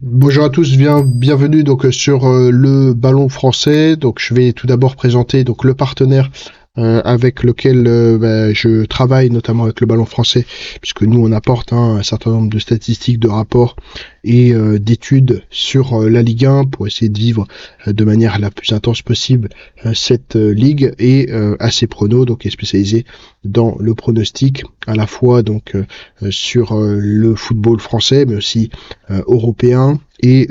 Bonjour à tous, bienvenue donc sur le ballon français. Donc je vais tout d'abord présenter donc le partenaire avec lequel je travaille, notamment avec le ballon français, puisque nous on apporte un certain nombre de statistiques, de rapports et d'études sur la Ligue 1 pour essayer de vivre de manière la plus intense possible cette ligue et AC Prono donc est spécialisé dans le pronostic à la fois donc sur le football français mais aussi européen et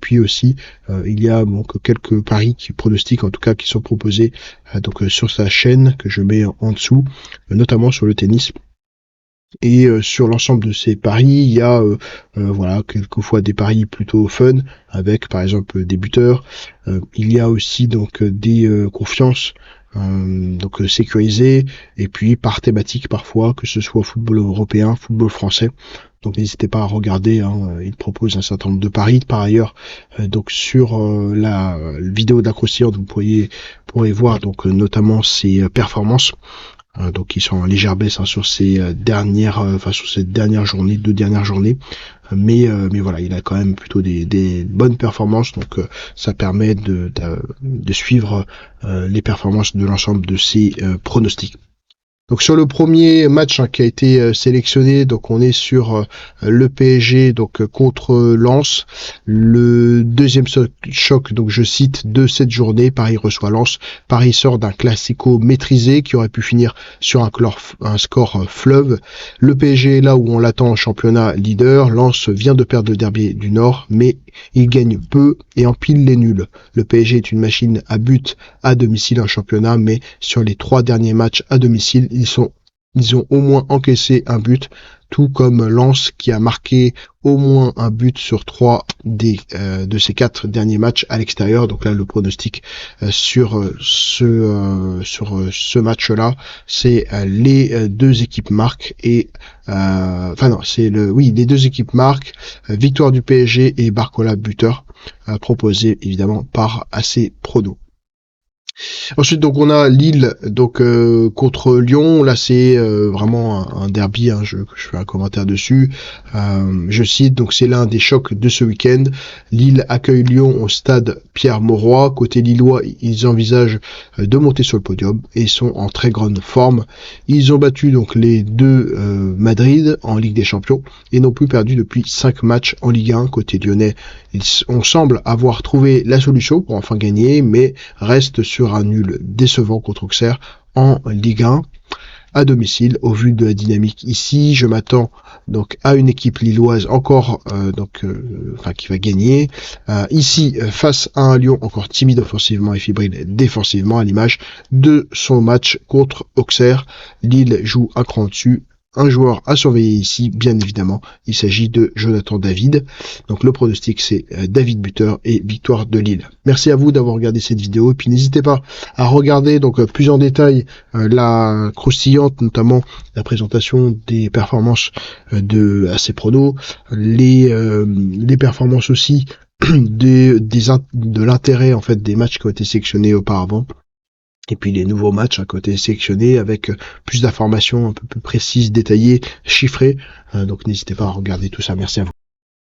puis aussi il y a donc quelques paris qui pronostiquent en tout cas qui sont proposés sur sa chaîne que je mets en dessous, notamment sur le tennis. Et sur l'ensemble de ces paris, il y a voilà quelquefois des paris plutôt fun avec par exemple des buteurs. Il y a aussi donc des confiances sécurisées et puis par thématique parfois que ce soit football européen, football français. Donc n'hésitez pas à regarder, hein, il propose un certain nombre de paris. Par ailleurs, donc sur la vidéo d'Acrostiant, vous pourrez voir donc notamment ses performances donc ils sont en légère baisse sur ces sur ces dernières journées, 2 dernières journées. Mais voilà, il a quand même plutôt des bonnes performances, donc ça permet de suivre les performances de l'ensemble de ces pronostics. Donc sur le premier match qui a été sélectionné, donc on est sur le PSG donc contre Lens. Le deuxième choc, donc je cite, de cette journée, Paris reçoit Lens. Paris sort d'un classico maîtrisé qui aurait pu finir sur un score fleuve. Le PSG est là où on l'attend en championnat leader. Lens vient de perdre le derby du Nord, mais il gagne peu et empile les nuls. Le PSG est une machine à but à domicile en championnat, mais sur les 3 derniers matchs à domicile, ils ont au moins encaissé un but, tout comme Lens qui a marqué au moins un but sur 3 de ces 4 derniers matchs à l'extérieur. Donc là, le pronostic sur ce match-là, c'est les deux équipes marquent et les deux équipes marquent, victoire du PSG et Barcola buteur, proposé évidemment par AC Prono. Ensuite, donc on a Lille donc contre Lyon. Là, c'est vraiment un derby. Hein, je fais un commentaire dessus. Je cite donc c'est l'un des chocs de ce week-end. Lille accueille Lyon au stade Pierre-Mauroy. Côté lillois, ils envisagent de monter sur le podium et sont en très grande forme. Ils ont battu donc les deux Madrid en Ligue des Champions et n'ont plus perdu depuis 5 matchs en Ligue 1. Côté lyonnais, on semble avoir trouvé la solution pour enfin gagner, mais reste sur un nul décevant contre Auxerre en Ligue 1 à domicile. Au vu de la dynamique ici, je m'attends donc à une équipe lilloise encore qui va gagner ici face à un Lyon encore timide offensivement et fébrile défensivement à l'image de son match contre Auxerre. Lille joue un cran dessus. Un joueur à surveiller ici, bien évidemment, il s'agit de Jonathan David. Donc le pronostic c'est David buteur et victoire de Lille. Merci à vous d'avoir regardé cette vidéo et puis n'hésitez pas à regarder donc plus en détail la croustillante, notamment la présentation des performances de AC Prono, les performances aussi de l'intérêt en fait des matchs qui ont été sélectionnés auparavant. Et puis les nouveaux matchs à côté sélectionnés avec plus d'informations un peu plus précises, détaillées, chiffrées. Donc n'hésitez pas à regarder tout ça. Merci à vous.